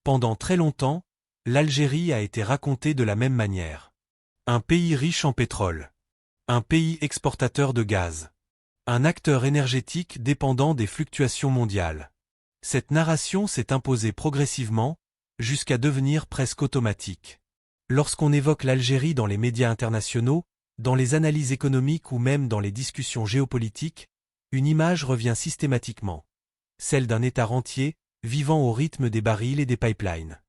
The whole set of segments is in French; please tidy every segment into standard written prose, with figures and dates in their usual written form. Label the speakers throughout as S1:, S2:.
S1: Pendant très longtemps, l'Algérie a été racontée de la même manière. Un pays riche en pétrole. Un pays exportateur de gaz. Un acteur énergétique dépendant des fluctuations mondiales. Cette narration s'est imposée progressivement, jusqu'à devenir presque automatique. Lorsqu'on évoque l'Algérie dans les médias internationaux, dans les analyses économiques ou même dans les discussions géopolitiques, une image revient systématiquement. Celle d'un État rentier, vivant au rythme des barils et des pipelines.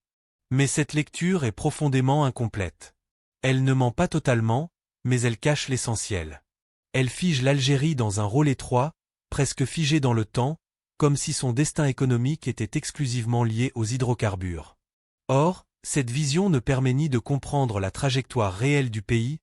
S1: Mais cette lecture est profondément incomplète. Elle ne ment pas totalement, mais elle cache l'essentiel. Elle fige l'Algérie dans un rôle étroit, presque figé dans le temps, comme si son destin économique était exclusivement lié aux hydrocarbures. Or, cette vision ne permet ni de comprendre la trajectoire réelle du pays,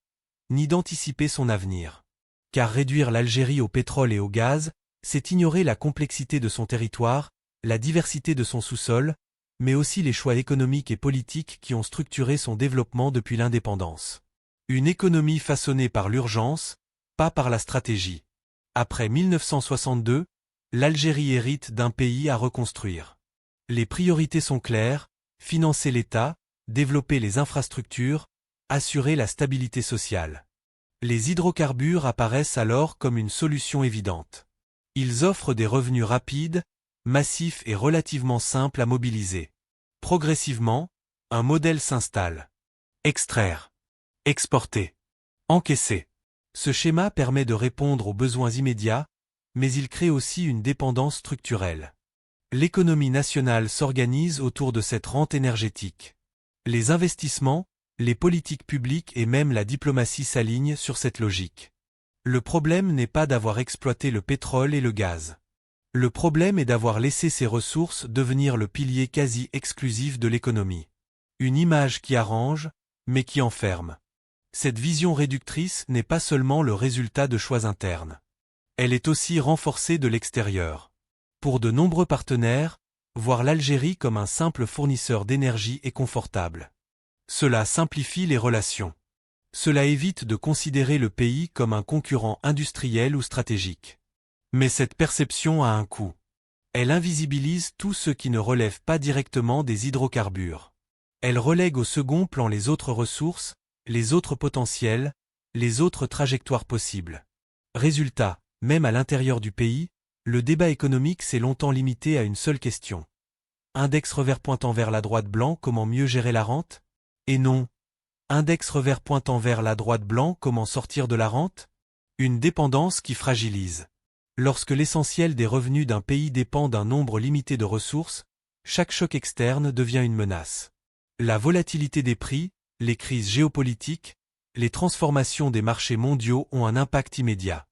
S1: ni d'anticiper son avenir. Car réduire l'Algérie au pétrole et au gaz, c'est ignorer la complexité de son territoire, la diversité de son sous-sol, mais aussi les choix économiques et politiques qui ont structuré son développement depuis l'indépendance. Une économie façonnée par l'urgence, pas par la stratégie. Après 1962, l'Algérie hérite d'un pays à reconstruire. Les priorités sont claires, financer l'État, développer les infrastructures, assurer la stabilité sociale. Les hydrocarbures apparaissent alors comme une solution évidente. Ils offrent des revenus rapides, massifs et relativement simples à mobiliser. Progressivement, un modèle s'installe. Extraire. Exporter. Encaisser. Ce schéma permet de répondre aux besoins immédiats, mais il crée aussi une dépendance structurelle. L'économie nationale s'organise autour de cette rente énergétique. Les investissements, les politiques publiques et même la diplomatie s'alignent sur cette logique. Le problème n'est pas d'avoir exploité le pétrole et le gaz. Le problème est d'avoir laissé ces ressources devenir le pilier quasi exclusif de l'économie. Une image qui arrange, mais qui enferme. Cette vision réductrice n'est pas seulement le résultat de choix internes. Elle est aussi renforcée de l'extérieur. Pour de nombreux partenaires, voir l'Algérie comme un simple fournisseur d'énergie est confortable. Cela simplifie les relations. Cela évite de considérer le pays comme un concurrent industriel ou stratégique. Mais cette perception a un coût. Elle invisibilise tout ce qui ne relève pas directement des hydrocarbures. Elle relègue au second plan les autres ressources, les autres potentiels, les autres trajectoires possibles. Résultat, même à l'intérieur du pays, le débat économique s'est longtemps limité à une seule question. Index revers pointant vers la droite blanc, comment mieux gérer la rente? Et non. Index revers pointant vers la droite blanc, comment sortir de la rente? Une dépendance qui fragilise. Lorsque l'essentiel des revenus d'un pays dépend d'un nombre limité de ressources, chaque choc externe devient une menace. La volatilité des prix, les crises géopolitiques, les transformations des marchés mondiaux ont un impact immédiat.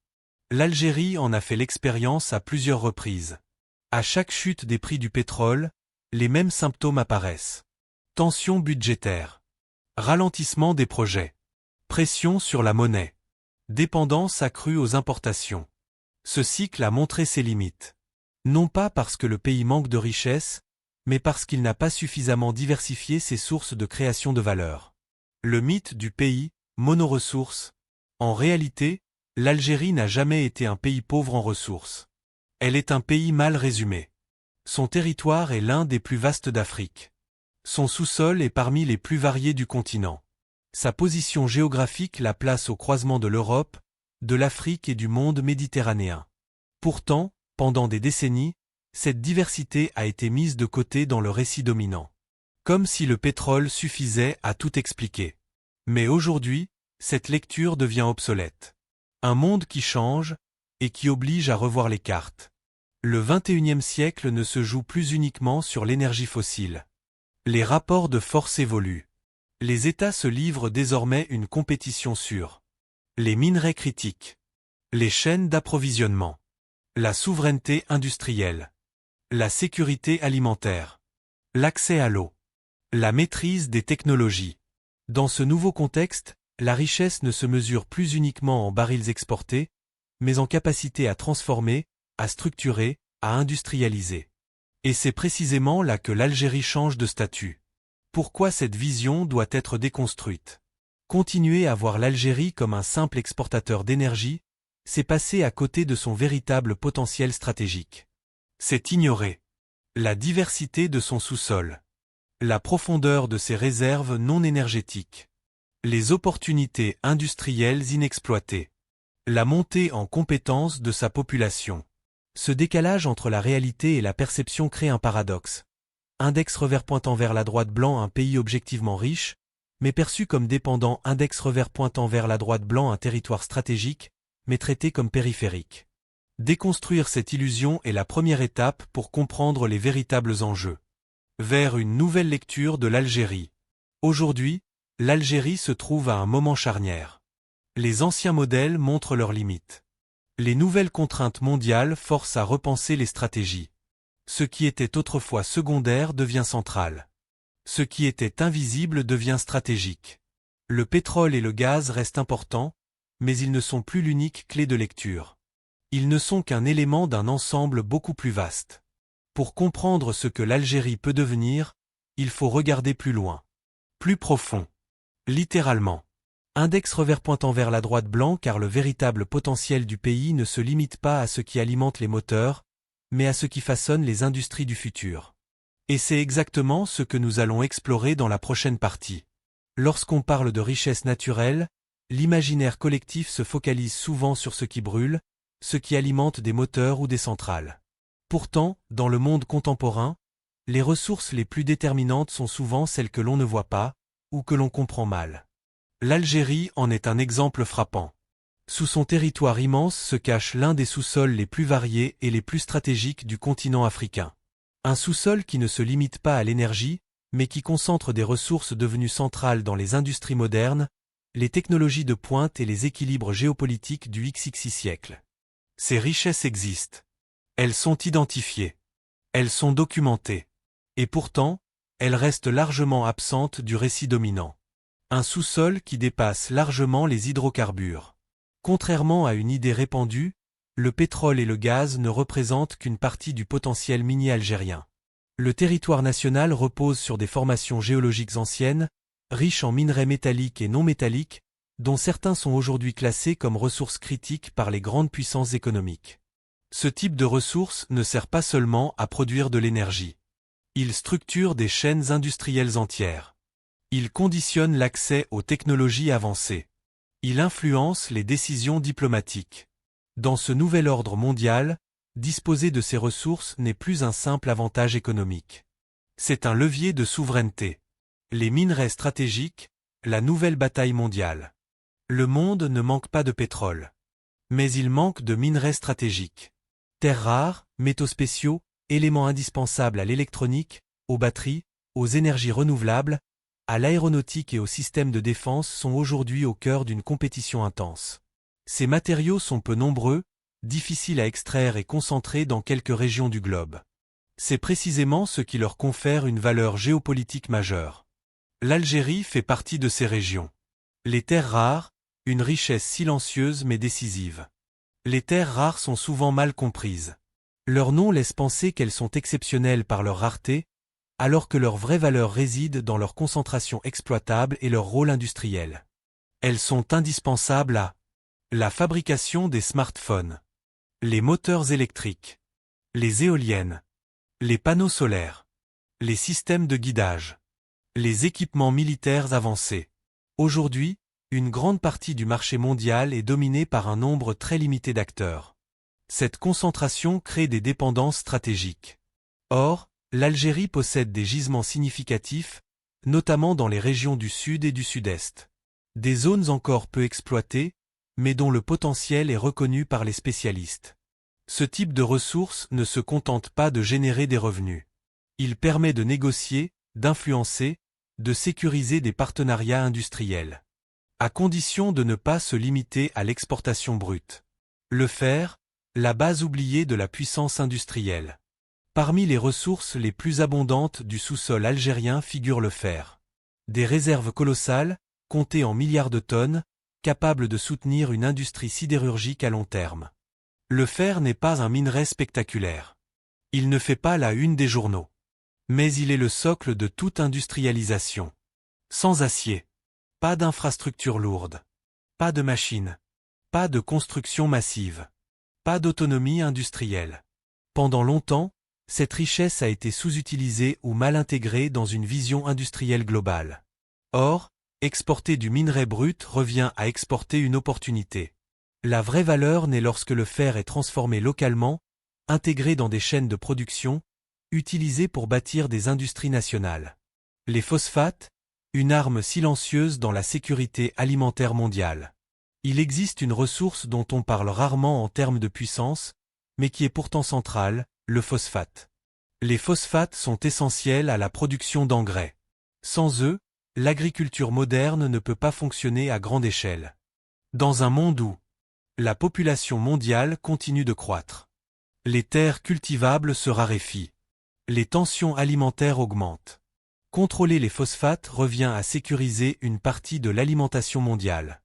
S1: L'Algérie en a fait l'expérience à plusieurs reprises. À chaque chute des prix du pétrole, les mêmes symptômes apparaissent. Tension budgétaire. Ralentissement des projets. Pression sur la monnaie. Dépendance accrue aux importations. Ce cycle a montré ses limites. Non pas parce que le pays manque de richesse, mais parce qu'il n'a pas suffisamment diversifié ses sources de création de valeur. Le mythe du pays, monoressource. En réalité, l'Algérie n'a jamais été un pays pauvre en ressources. Elle est un pays mal résumé. Son territoire est l'un des plus vastes d'Afrique. Son sous-sol est parmi les plus variés du continent. Sa position géographique la place au croisement de l'Europe, de l'Afrique et du monde méditerranéen. Pourtant, pendant des décennies, cette diversité a été mise de côté dans le récit dominant. Comme si le pétrole suffisait à tout expliquer. Mais aujourd'hui, cette lecture devient obsolète. Un monde qui change, et qui oblige à revoir les cartes. Le XXIe siècle ne se joue plus uniquement sur l'énergie fossile. Les rapports de force évoluent. Les États se livrent désormais une compétition sur les minerais critiques, les chaînes d'approvisionnement, la souveraineté industrielle, la sécurité alimentaire, l'accès à l'eau, la maîtrise des technologies. Dans ce nouveau contexte, la richesse ne se mesure plus uniquement en barils exportés, mais en capacité à transformer, à structurer, à industrialiser. Et c'est précisément là que l'Algérie change de statut. Pourquoi cette vision doit être déconstruite? Continuer à voir l'Algérie comme un simple exportateur d'énergie, c'est passer à côté de son véritable potentiel stratégique. C'est ignorer la diversité de son sous-sol, la profondeur de ses réserves non énergétiques, les opportunités industrielles inexploitées, la montée en compétence de sa population. Ce décalage entre la réalité et la perception crée un paradoxe. Index revers pointant vers la droite blanc, un pays objectivement riche, mais perçu comme dépendant. Index revers pointant vers la droite blanc, un territoire stratégique, mais traité comme périphérique. Déconstruire cette illusion est la première étape pour comprendre les véritables enjeux. Vers une nouvelle lecture de l'Algérie. Aujourd'hui, l'Algérie se trouve à un moment charnière. Les anciens modèles montrent leurs limites. Les nouvelles contraintes mondiales forcent à repenser les stratégies. Ce qui était autrefois secondaire devient central. Ce qui était invisible devient stratégique. Le pétrole et le gaz restent importants, mais ils ne sont plus l'unique clé de lecture. Ils ne sont qu'un élément d'un ensemble beaucoup plus vaste. Pour comprendre ce que l'Algérie peut devenir, il faut regarder plus loin. Plus profond. Littéralement. Index revers pointant vers la droite blanc, car le véritable potentiel du pays ne se limite pas à ce qui alimente les moteurs, mais à ce qui façonne les industries du futur. Et c'est exactement ce que nous allons explorer dans la prochaine partie. Lorsqu'on parle de richesse naturelle, l'imaginaire collectif se focalise souvent sur ce qui brûle, ce qui alimente des moteurs ou des centrales. Pourtant, dans le monde contemporain, les ressources les plus déterminantes sont souvent celles que l'on ne voit pas, ou que l'on comprend mal. L'Algérie en est un exemple frappant. Sous son territoire immense se cache l'un des sous-sols les plus variés et les plus stratégiques du continent africain. Un sous-sol qui ne se limite pas à l'énergie, mais qui concentre des ressources devenues centrales dans les industries modernes, les technologies de pointe et les équilibres géopolitiques du XXI siècle. Ces richesses existent. Elles sont identifiées. Elles sont documentées. Et pourtant, elles restent largement absentes du récit dominant. Un sous-sol qui dépasse largement les hydrocarbures. Contrairement à une idée répandue, le pétrole et le gaz ne représentent qu'une partie du potentiel minier algérien. Le territoire national repose sur des formations géologiques anciennes, riches en minerais métalliques et non métalliques, dont certains sont aujourd'hui classés comme ressources critiques par les grandes puissances économiques. Ce type de ressources ne sert pas seulement à produire de l'énergie. Il structure des chaînes industrielles entières. Il conditionne l'accès aux technologies avancées. Il influence les décisions diplomatiques. Dans ce nouvel ordre mondial, disposer de ces ressources n'est plus un simple avantage économique. C'est un levier de souveraineté. Les minerais stratégiques, la nouvelle bataille mondiale. Le monde ne manque pas de pétrole. Mais il manque de minerais stratégiques. Terres rares, métaux spéciaux, éléments indispensables à l'électronique, aux batteries, aux énergies renouvelables, à l'aéronautique et aux systèmes de défense sont aujourd'hui au cœur d'une compétition intense. Ces matériaux sont peu nombreux, difficiles à extraire et concentrés dans quelques régions du globe. C'est précisément ce qui leur confère une valeur géopolitique majeure. L'Algérie fait partie de ces régions. Les terres rares, une richesse silencieuse mais décisive. Les terres rares sont souvent mal comprises. Leur nom laisse penser qu'elles sont exceptionnelles par leur rareté, alors que leur vraie valeur réside dans leur concentration exploitable et leur rôle industriel. Elles sont indispensables à la fabrication des smartphones, les moteurs électriques, les éoliennes, les panneaux solaires, les systèmes de guidage, les équipements militaires avancés. Aujourd'hui, une grande partie du marché mondial est dominée par un nombre très limité d'acteurs. Cette concentration crée des dépendances stratégiques. Or, l'Algérie possède des gisements significatifs, notamment dans les régions du Sud et du Sud-Est. Des zones encore peu exploitées, mais dont le potentiel est reconnu par les spécialistes. Ce type de ressources ne se contente pas de générer des revenus. Il permet de négocier, d'influencer, de sécuriser des partenariats industriels. À condition de ne pas se limiter à l'exportation brute. Le fer, la base oubliée de la puissance industrielle. Parmi les ressources les plus abondantes du sous-sol algérien figure le fer. Des réserves colossales, comptées en milliards de tonnes, capables de soutenir une industrie sidérurgique à long terme. Le fer n'est pas un minerai spectaculaire. Il ne fait pas la une des journaux. Mais il est le socle de toute industrialisation. Sans acier, pas d'infrastructures lourdes, pas de machines, pas de construction massive, pas d'autonomie industrielle. Pendant longtemps, cette richesse a été sous-utilisée ou mal intégrée dans une vision industrielle globale. Or, exporter du minerai brut revient à exporter une opportunité. La vraie valeur naît lorsque le fer est transformé localement, intégré dans des chaînes de production, utilisé pour bâtir des industries nationales. Les phosphates, une arme silencieuse dans la sécurité alimentaire mondiale. Il existe une ressource dont on parle rarement en termes de puissance, mais qui est pourtant centrale, le phosphate. Les phosphates sont essentiels à la production d'engrais. Sans eux, l'agriculture moderne ne peut pas fonctionner à grande échelle. Dans un monde où la population mondiale continue de croître, les terres cultivables se raréfient, les tensions alimentaires augmentent. Contrôler les phosphates revient à sécuriser une partie de l'alimentation mondiale.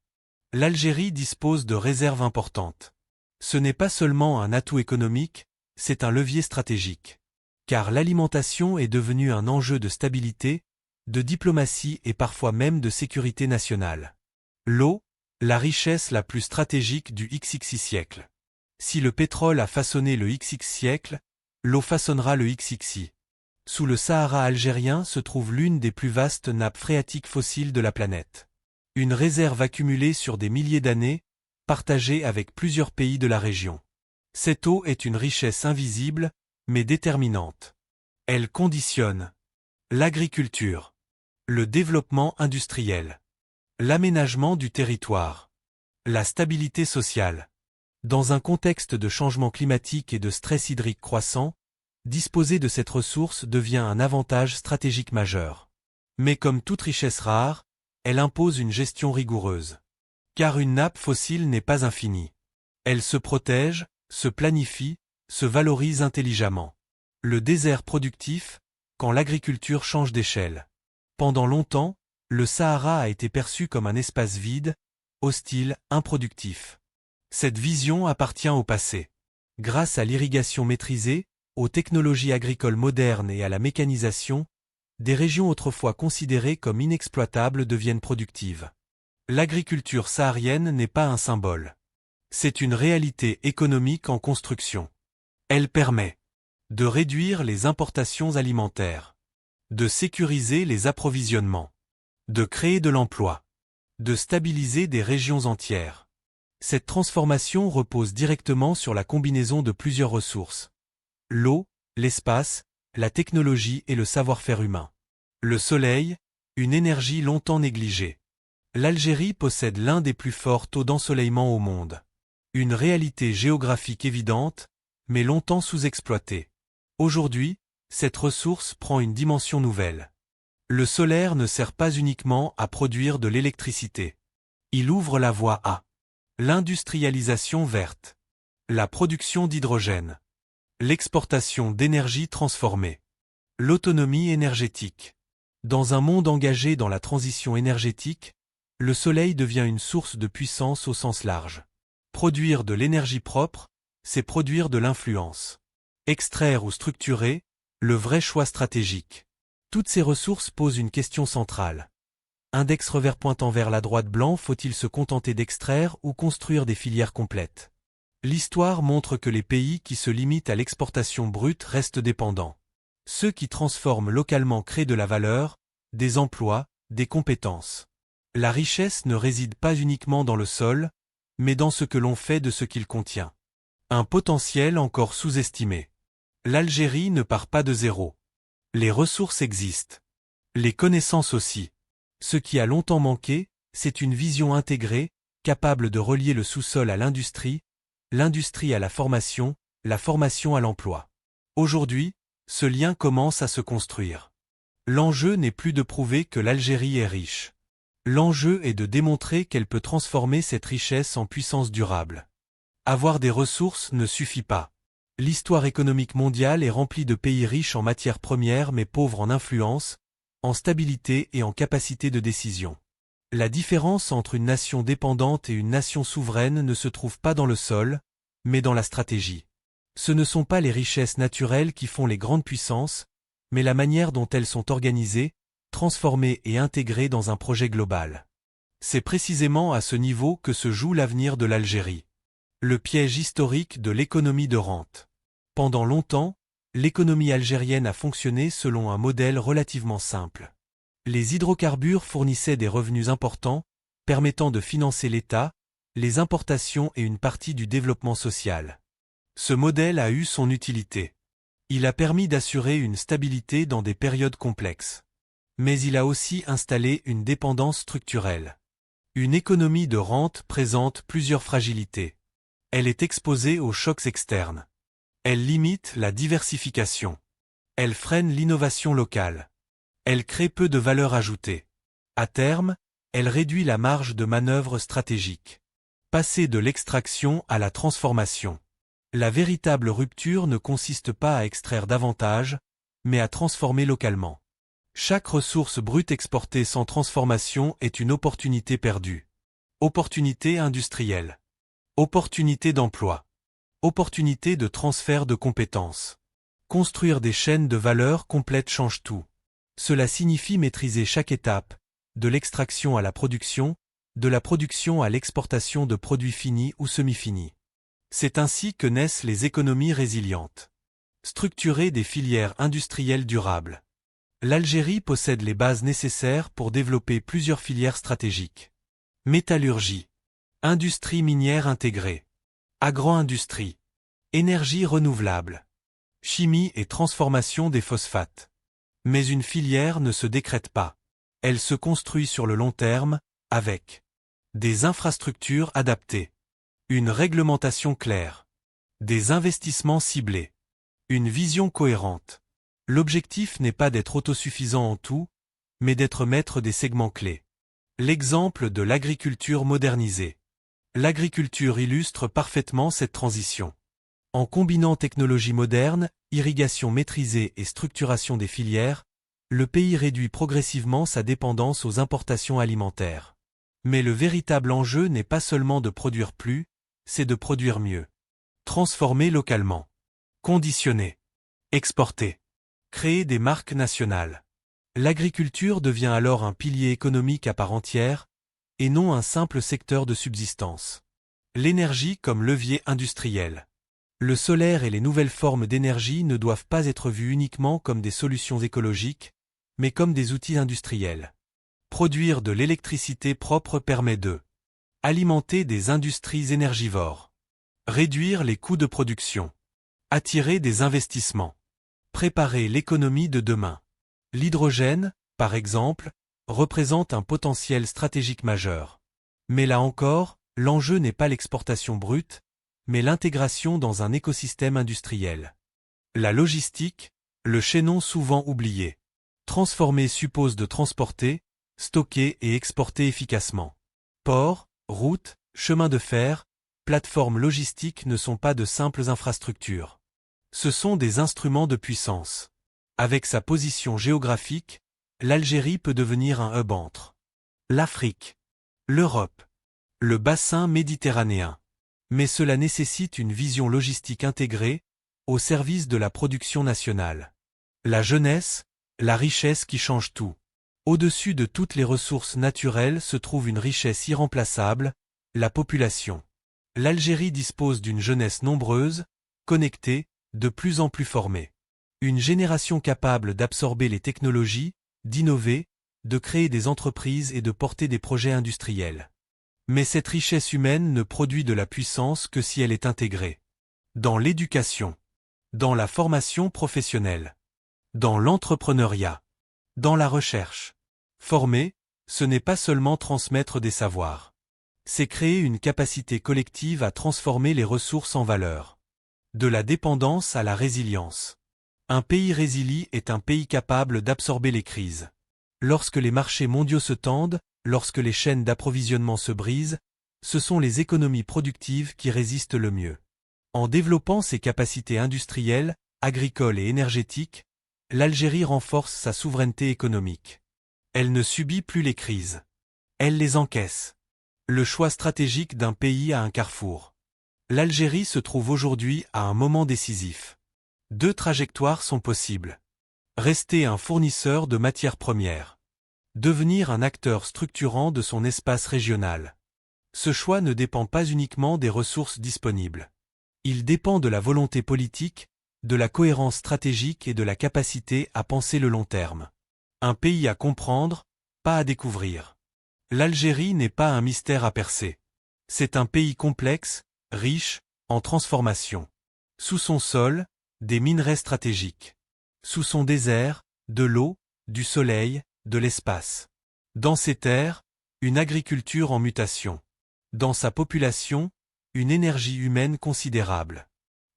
S1: L'Algérie dispose de réserves importantes. Ce n'est pas seulement un atout économique, c'est un levier stratégique. Car l'alimentation est devenue un enjeu de stabilité, de diplomatie et parfois même de sécurité nationale. L'eau, la richesse la plus stratégique du XXI siècle. Si le pétrole a façonné le XX siècle, l'eau façonnera le XXI. Sous le Sahara algérien se trouve l'une des plus vastes nappes phréatiques fossiles de la planète. Une réserve accumulée sur des milliers d'années, partagée avec plusieurs pays de la région. Cette eau est une richesse invisible, mais déterminante. Elle conditionne l'agriculture, le développement industriel, l'aménagement du territoire, la stabilité sociale. Dans un contexte de changement climatique et de stress hydrique croissant, disposer de cette ressource devient un avantage stratégique majeur. Mais comme toute richesse rare, elle impose une gestion rigoureuse. Car une nappe fossile n'est pas infinie. Elle se protège, se planifie, se valorise intelligemment. Le désert productif, quand l'agriculture change d'échelle. Pendant longtemps, le Sahara a été perçu comme un espace vide, hostile, improductif. Cette vision appartient au passé. Grâce à l'irrigation maîtrisée, aux technologies agricoles modernes et à la mécanisation, des régions autrefois considérées comme inexploitables deviennent productives. L'agriculture saharienne n'est pas un symbole. C'est une réalité économique en construction. Elle permet de réduire les importations alimentaires, de sécuriser les approvisionnements, de créer de l'emploi, de stabiliser des régions entières. Cette transformation repose directement sur la combinaison de plusieurs ressources. L'eau, l'espace, la technologie et le savoir-faire humain. Le soleil, une énergie longtemps négligée. L'Algérie possède l'un des plus forts taux d'ensoleillement au monde. Une réalité géographique évidente, mais longtemps sous-exploitée. Aujourd'hui, cette ressource prend une dimension nouvelle. Le solaire ne sert pas uniquement à produire de l'électricité. Il ouvre la voie à l'industrialisation verte, la production d'hydrogène, l'exportation d'énergie transformée, l'autonomie énergétique. Dans un monde engagé dans la transition énergétique, le soleil devient une source de puissance au sens large. Produire de l'énergie propre, c'est produire de l'influence. Extraire ou structurer, le vrai choix stratégique. Toutes ces ressources posent une question centrale. Index revers pointant vers la droite blanc, faut-il se contenter d'extraire ou construire des filières complètes? L'histoire montre que les pays qui se limitent à l'exportation brute restent dépendants. Ceux qui transforment localement créent de la valeur, des emplois, des compétences. La richesse ne réside pas uniquement dans le sol, mais dans ce que l'on fait de ce qu'il contient. Un potentiel encore sous-estimé. L'Algérie ne part pas de zéro. Les ressources existent. Les connaissances aussi. Ce qui a longtemps manqué, c'est une vision intégrée, capable de relier le sous-sol à l'industrie à la formation à l'emploi. Aujourd'hui, ce lien commence à se construire. L'enjeu n'est plus de prouver que l'Algérie est riche. L'enjeu est de démontrer qu'elle peut transformer cette richesse en puissance durable. Avoir des ressources ne suffit pas. L'histoire économique mondiale est remplie de pays riches en matières premières mais pauvres en influence, en stabilité et en capacité de décision. La différence entre une nation dépendante et une nation souveraine ne se trouve pas dans le sol, mais dans la stratégie. Ce ne sont pas les richesses naturelles qui font les grandes puissances, mais la manière dont elles sont organisées, transformées et intégrées dans un projet global. C'est précisément à ce niveau que se joue l'avenir de l'Algérie. Le piège historique de l'économie de rente. Pendant longtemps, l'économie algérienne a fonctionné selon un modèle relativement simple. Les hydrocarbures fournissaient des revenus importants, permettant de financer l'État, les importations et une partie du développement social. Ce modèle a eu son utilité. Il a permis d'assurer une stabilité dans des périodes complexes. Mais il a aussi installé une dépendance structurelle. Une économie de rente présente plusieurs fragilités. Elle est exposée aux chocs externes. Elle limite la diversification. Elle freine l'innovation locale. Elle crée peu de valeur ajoutée. À terme, elle réduit la marge de manœuvre stratégique. Passer de l'extraction à la transformation. La véritable rupture ne consiste pas à extraire davantage, mais à transformer localement. Chaque ressource brute exportée sans transformation est une opportunité perdue. Opportunité industrielle. Opportunité d'emploi. Opportunité de transfert de compétences. Construire des chaînes de valeur complètes change tout. Cela signifie maîtriser chaque étape, de l'extraction à la production, de la production à l'exportation de produits finis ou semi-finis. C'est ainsi que naissent les économies résilientes. Structurer des filières industrielles durables. L'Algérie possède les bases nécessaires pour développer plusieurs filières stratégiques. Métallurgie. Industrie minière intégrée. Agro-industrie. Énergie renouvelable. Chimie et transformation des phosphates. Mais une filière ne se décrète pas. Elle se construit sur le long terme, avec des infrastructures adaptées, une réglementation claire, des investissements ciblés, une vision cohérente. L'objectif n'est pas d'être autosuffisant en tout, mais d'être maître des segments clés. L'exemple de l'agriculture modernisée. L'agriculture illustre parfaitement cette transition. En combinant technologie moderne, irrigation maîtrisée et structuration des filières, le pays réduit progressivement sa dépendance aux importations alimentaires. Mais le véritable enjeu n'est pas seulement de produire plus, c'est de produire mieux. Transformer localement. Conditionner. Exporter. Créer des marques nationales. L'agriculture devient alors un pilier économique à part entière, et non un simple secteur de subsistance. L'énergie comme levier industriel. Le solaire et les nouvelles formes d'énergie ne doivent pas être vus uniquement comme des solutions écologiques, mais comme des outils industriels. Produire de l'électricité propre permet de alimenter des industries énergivores, réduire les coûts de production, attirer des investissements, préparer l'économie de demain. L'hydrogène, par exemple, représente un potentiel stratégique majeur. Mais là encore, l'enjeu n'est pas l'exportation brute, mais l'intégration dans un écosystème industriel. La logistique, le chaînon souvent oublié. Transformer suppose de transporter, stocker et exporter efficacement. Ports, routes, chemins de fer, plateformes logistiques ne sont pas de simples infrastructures. Ce sont des instruments de puissance. Avec sa position géographique, l'Algérie peut devenir un hub entre l'Afrique, l'Europe, le bassin méditerranéen. Mais cela nécessite une vision logistique intégrée, au service de la production nationale. La jeunesse, la richesse qui change tout. Au-dessus de toutes les ressources naturelles se trouve une richesse irremplaçable, la population. L'Algérie dispose d'une jeunesse nombreuse, connectée, de plus en plus formée. Une génération capable d'absorber les technologies, d'innover, de créer des entreprises et de porter des projets industriels. Mais cette richesse humaine ne produit de la puissance que si elle est intégrée. Dans l'éducation, dans la formation professionnelle, dans l'entrepreneuriat, dans la recherche. Former, ce n'est pas seulement transmettre des savoirs. C'est créer une capacité collective à transformer les ressources en valeur. De la dépendance à la résilience. Un pays résilie est un pays capable d'absorber les crises. Lorsque les marchés mondiaux se tendent, lorsque les chaînes d'approvisionnement se brisent, ce sont les économies productives qui résistent le mieux. En développant ses capacités industrielles, agricoles et énergétiques, l'Algérie renforce sa souveraineté économique. Elle ne subit plus les crises. Elle les encaisse. Le choix stratégique d'un pays à un carrefour. L'Algérie se trouve aujourd'hui à un moment décisif. Deux trajectoires sont possibles. Rester un fournisseur de matières premières. Devenir un acteur structurant de son espace régional. Ce choix ne dépend pas uniquement des ressources disponibles. Il dépend de la volonté politique, de la cohérence stratégique et de la capacité à penser le long terme. Un pays à comprendre, pas à découvrir. L'Algérie n'est pas un mystère à percer. C'est un pays complexe, riche, en transformation. Sous son sol, des minerais stratégiques. Sous son désert, de l'eau, du soleil, de l'espace. Dans ses terres, une agriculture en mutation. Dans sa population, une énergie humaine considérable.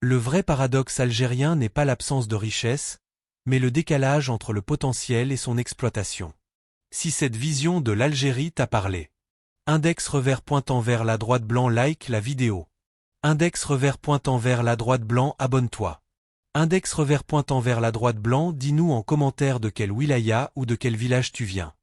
S1: Le vrai paradoxe algérien n'est pas l'absence de richesse, mais le décalage entre le potentiel et son exploitation. Si cette vision de l'Algérie t'a parlé. Index revers pointant vers la droite blanc like la vidéo. Index revers pointant vers la droite blanc abonne-toi. Index revers pointant vers la droite blanc dis-nous en commentaire de quel wilaya ou de quel village tu viens.